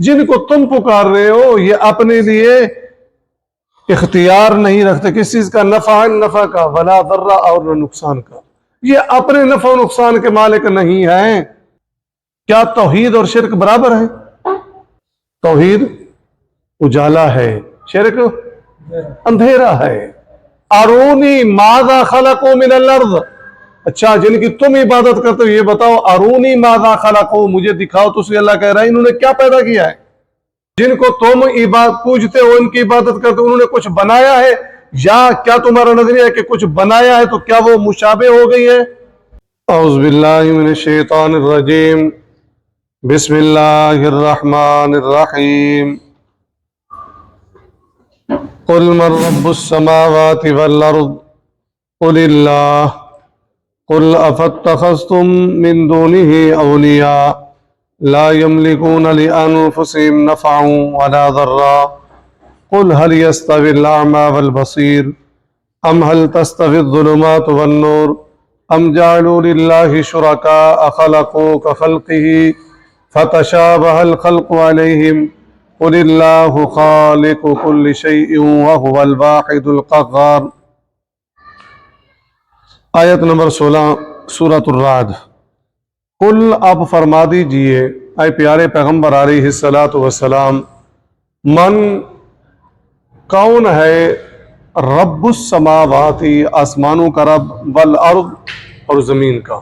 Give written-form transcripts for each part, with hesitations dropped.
जिनको तुम पुकार रहे हो ये अपने लिए इख्तियार नहीं रखते किस चीज का, नफा का, वला दर्रा और न नुकसान का। ये अपने नफा नुकसान के मालिक नहीं हैं। क्या तौहीद और शिरक बराबर है? तौहीद उजाला है, शिरक अंधेरा है। अरूनी माज़ा खलक़ू मिनल अर्ज़, अच्छा जिनकी तुम इबादत करते हो ये बताओ, अरूनी माज़ा खलक़ू, मुझे दिखाओ। तो अल्लाह कह रहा है इन्होंने क्या पैदा किया है। जिनको तुम पूजते हो, उनकी इबादत करते हो, उन्होंने कुछ बनाया है? या क्या तुम्हारा नजरिया है कि कुछ बनाया है तो क्या वो मुशाबे हो गई है? औज़ु बिल्लाहि मिनश शैतानिर रजीम, बिस्मिल्लाहिर रहमानिर रहीम। कुल मन रब्बुस समावाति वल अर्ज़ कुलिल्लाह कुल अफत्तखज़्तुम मिन दूनिही औलिया ला यमलिकून लिअन्फुसिहिम नफ़अन वला ज़र्रा कुल हल यस्तविल अअमा वल बसीर अम हल तस्तविज़ ज़ुलुमातु वन नूर अम जअलू लिल्लाहि शुरका खलक़ू कख़ल्क़िही फतशाबहल ख़ल्क़ु अलैहिम कुलिल्लाहु ख़ालिक़ु कुल्लि शैइन व हुवल वाहिदुल क़ह्हार। आयत नंबर 16 सूरतुर राद। कुल आप फरमा दीजिए ऐ प्यारे पैगम्बर अलैहिस्सलातु वस्सलाम, मन कौन है रब्बुस समावाती, आसमानों का रब, वल अर्द और ज़मीन का।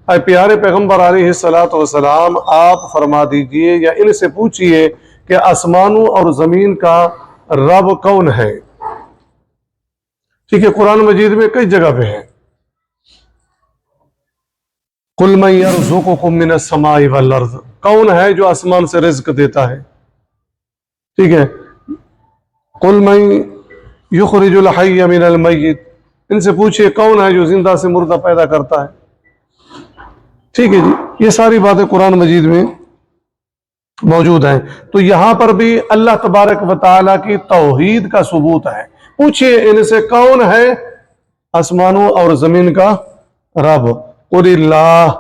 ऐ प्यारे पैगम्बर अलैहिस्सलातु वस्सलाम आप फरमा दीजिए या इनसे पूछिए कि आसमानों और ज़मीन का रब कौन है। ठीक है, कुरान मजीद में कई जगह पे है। कुल मन यर्ज़ुकुकुम मिनस समाई वल अर्ज़, कौन है जो आसमान से रिज़्क देता है। ठीक है, कुल मन युखरिजुल हय्य मिनल मय्यित, इनसे पूछिए कौन है जो जिंदा से मुर्दा पैदा करता है। ठीक है जी, ये सारी बातें कुरान मजीद में मौजूद हैं। तो यहां पर भी अल्लाह तबारक व तआला की तौहीद का सबूत है। पूछिए इनसे कौन है आसमानों और जमीन का रब। कुलिल्लाह,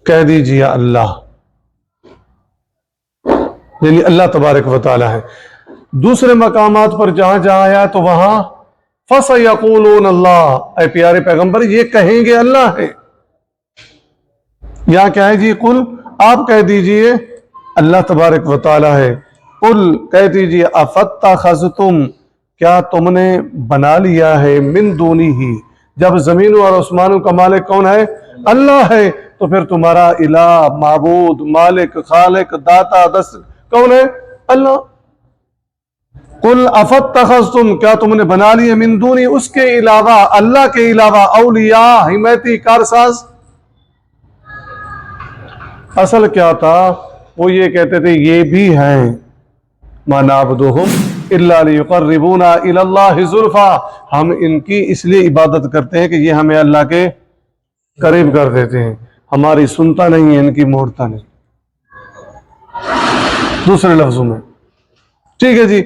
कह दीजिए अल्लाह, यानी अल्लाह तबारक व तआला है। दूसरे मकामात पर जहां जहां आया तो वहां फसयक़ूलून अल्लाह, ऐ प्यारे पैगंबर ये कहेंगे अल्लाह है। यहां क्या है जी, कुल आप कह दीजिए अल्लाह तबारक व तआला है। कुल कह दीजिए अफत्तखज़्तुम, क्या तुमने बना लिया है, मिन दूनी ही, जब जमीनों और आसमानों का मालिक कौन है, अल्लाह है, तो फिर तुम्हारा इलाह, माबूद, मालिक, खालिक, दाता, दस्त कौन है, अल्लाह। कुल अफत्तखज़्तुम, क्या तुमने बना लिए, मिन दूनी, उसके अलावा, अल्लाह के अलावा, औलिया, हिमैती, कारसाज। असल क्या था, वो ये कहते थे ये भी हैं मा नाबुदुहुम इल्ला लियुक़र्रिबूना इलल्लाहि ज़ुल्फ़ा, हम इनकी इसलिए इबादत करते हैं कि ये हमें अल्लाह के करीब कर देते हैं, हमारी सुनता नहीं है, इनकी मोड़ता नहीं, दूसरे लफ्जों में। ठीक है जी,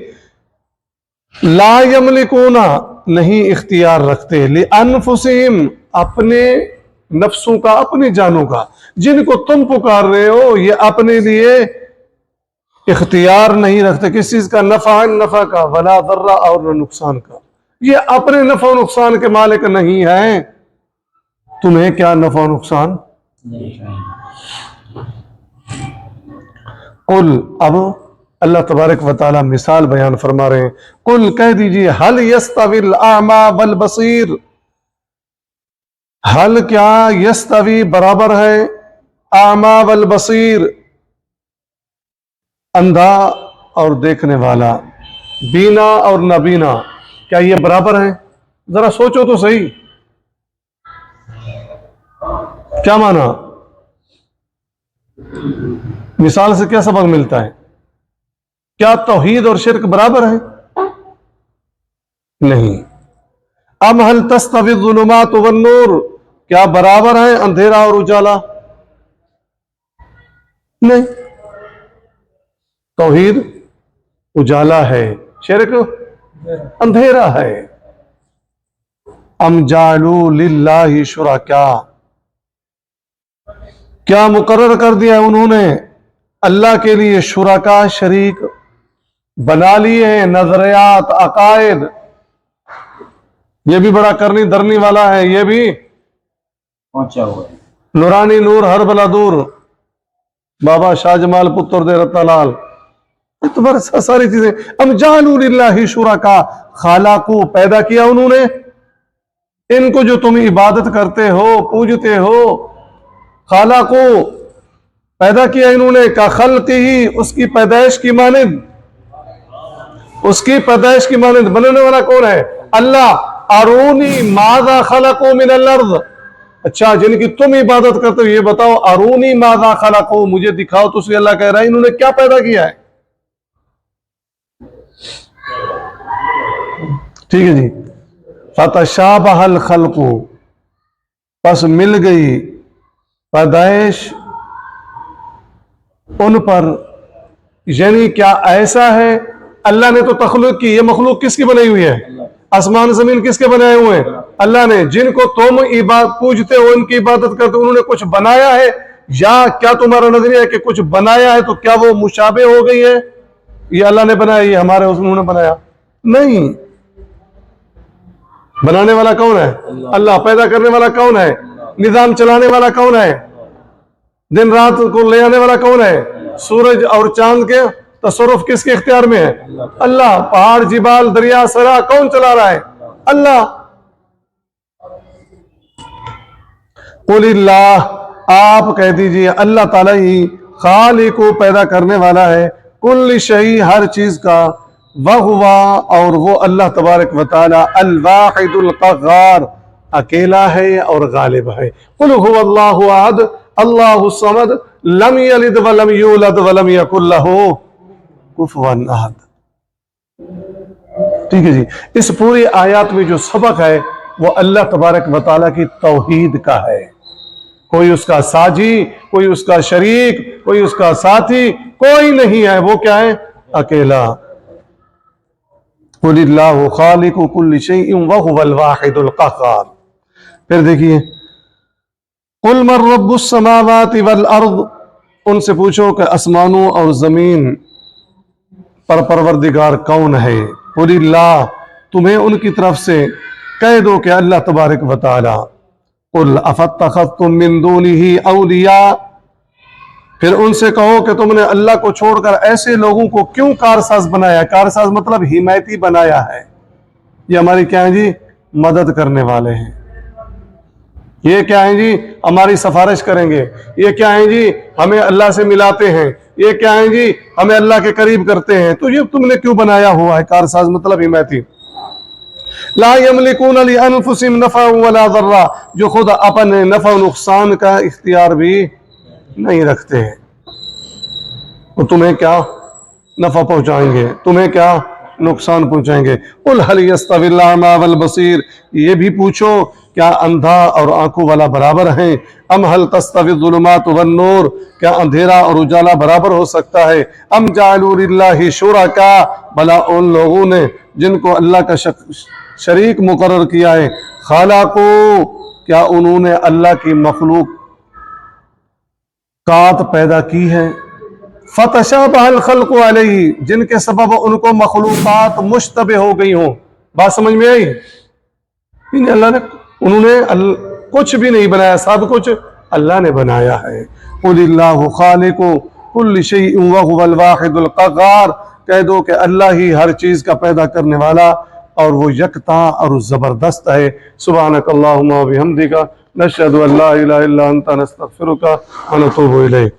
ला यमलिकूना, नहीं इख्तियार रखते, लिअन्फुसिहिम, अपने नफ्सों का, अपनी जानों का। जिनको तुम पुकार रहे हो ये अपने लिए इख्तियार नहीं रखते किस चीज का, नफा का, वला दर्रा और न नुकसान का। ये अपने नफा नुकसान के मालिक नहीं हैं। तुम्हें क्या नफा नुकसान। कुल, अब अल्लाह तबारक व तआला मिसाल बयान फरमा रहे हैं। कुल कह दीजिए हल यस्तविल अमा वल बसीर, हल क्या यस्तवी बराबर है, आमा वल बसीर, अंधा और देखने वाला, बीना और नबीना, क्या ये बराबर है? जरा सोचो तो सही, क्या माना, मिसाल से क्या सबक मिलता है? क्या तौहीद और शिरक बराबर है? नहीं। अम हल तस्तवी ज़ुलुमातु वन नूर, क्या बराबर है अंधेरा और उजाला? नहीं। तौहीद उजाला है, शिरक अंधेरा है। अम जालू लिल्लाहि शुरका, کیا مقرر کر دیا ہے انہوں نے اللہ کے لیے شرکا شریک بنا لیے ہیں، نظریات، عقائد. یہ بھی بڑا کرنی دھرنی والا ہے، یہ بھی پہنچا ہوا ہے. نورانی نور ہر بلا دور بابا شاہ جمال پتر دے رتنا لال، یہ تو بس ساری چیزیں. ام جعلوا للہ شرکا، خالقو پیدا کیا انہوں نے ان کو جو تم عبادت کرتے ہو پوجتے ہو. خالقو پیدا کیا انہوں نے، کا خلق ہی اس کی پیدائش کی مانند، اس کی پیدائش کی مانند. بنانے والا کون ہے؟ اللہ. ارونی ماذا خلقوا من الارض، اچھا جن کی تم عبادت کرتے ہو یہ بتاؤ ارونی ماذا خلقوا، مجھے دکھاؤ. تو اس لیے اللہ کہہ رہا ہے انہوں نے کیا پیدا کیا ہے. ٹھیک ہے جی. فتشابہ الخلق، پس مل گئی پیدائش ان پر. یعنی کیا ایسا ہے اللہ نے تو تخلیق کی، یہ مخلوق کس کی بنائی ہوئی ہے؟ آسمان زمین کس کے بنائے ہوئے ہیں؟ اللہ نے. جن کو تم پوجتے ہو ان کی عبادت کرتے ہو انہوں نے کچھ بنایا ہے؟ یا کیا تمہارا نظریہ ہے کہ کچھ بنایا ہے تو کیا وہ مشابہ ہو گئی ہے؟ یہ اللہ نے بنایا، یہ ہمارے انہوں نے بنایا؟ نہیں. بنانے والا کون ہے؟ اللہ. پیدا کرنے والا کون ہے؟ نظام چلانے والا کون ہے؟ دن رات کو لے آنے والا کون ہے؟ سورج اور چاند کے تصرف کس کے اختیار میں ہے؟ اللہ. پہاڑ جبال دریا سرا کون چلا رہا ہے؟ اللہ. قل اللہ، آپ کہہ دیجئے اللہ تعالیٰ ہی خالق کو پیدا کرنے والا ہے، کل شیء ہر چیز کا، وہوا اور وہ اللہ تبارک و تعالی الواحد القہار اکیلا ہے اور غالب ہے. قل هو اللہ احد اللہ الصمد لم یلد ولم یولد ولم یکن لہ کفوا احد. ٹھیک ہے جی. اس پوری آیات میں جو سبق ہے وہ اللہ تبارک و تعالیٰ کی توحید کا ہے. کوئی اس کا ساجی، کوئی اس کا شریک، کوئی اس کا ساتھی کوئی نہیں ہے. وہ کیا ہے؟ اکیلا. قل اللہ خالق کل شیء وهو الواحد القہار. پھر دیکھیے قل من رب السماوات والارض، ان سے پوچھو کہ آسمانوں اور زمین پر پروردگار کون ہے. قل اللہ، تمہیں ان کی طرف سے کہہ دو کہ اللہ تبارک و تعالی. قل افاتخذتم من دونه اولیاء، پھر ان سے کہو کہ تم نے اللہ کو چھوڑ کر ایسے لوگوں کو کیوں کارساز بنایا. کارساز مطلب حمایتی بنایا ہے. یہ ہماری کیا ہیں جی؟ مدد کرنے والے ہیں. یہ کیا ہیں جی؟ ہماری سفارش کریں گے. یہ کیا ہیں جی؟ ہمیں اللہ سے ملاتے ہیں. یہ کیا ہیں جی؟ ہمیں اللہ کے قریب کرتے ہیں. تو یہ تم نے کیوں بنایا ہوا ہے؟ کارساز مطلب حمایتی. لا یملکون لانفسہم نفعا ولا ضرا، جو خود اپنے نفع و نقصان کا اختیار بھی نہیں رکھتے ہیں. وہ تمہیں کیا نفع پہنچائیں گے، تمہیں کیا نقصان پہنچائیں گے. قل هل يستوي الاعمى والبصير، یہ بھی پوچھو کیا اندھا اور آنکھوں والا برابر ہیں؟ ام هل تستوي الظلمات والنور، کیا اندھیرا اور اجالا برابر ہو سکتا ہے؟ ام جعلوا للہ شرکاء، بھلا ان لوگوں نے جن کو اللہ کا شریک مقرر کیا ہے. خالقو، کیا انہوں نے اللہ کی مخلوقات پیدا کی ہے. فتشابہ الخلق علیہ، جن کے سبب ان کو مخلوقات مشتبہ ہو گئی ہوں. بات سمجھ میں آئی؟ انہوں نے کچھ بھی نہیں بنایا، سب کچھ اللہ نے بنایا ہے. قل اللہ خالق کل شیء وهو الواحد القہار، کہہ دو کہ اللہ ہی ہر چیز کا پیدا کرنے والا اور وہ یکتا اور زبردست ہے. سبحانک اللہم و بحمدک، نشہد ان لا الہ الا انت، نستغفرک و نتوب الیک.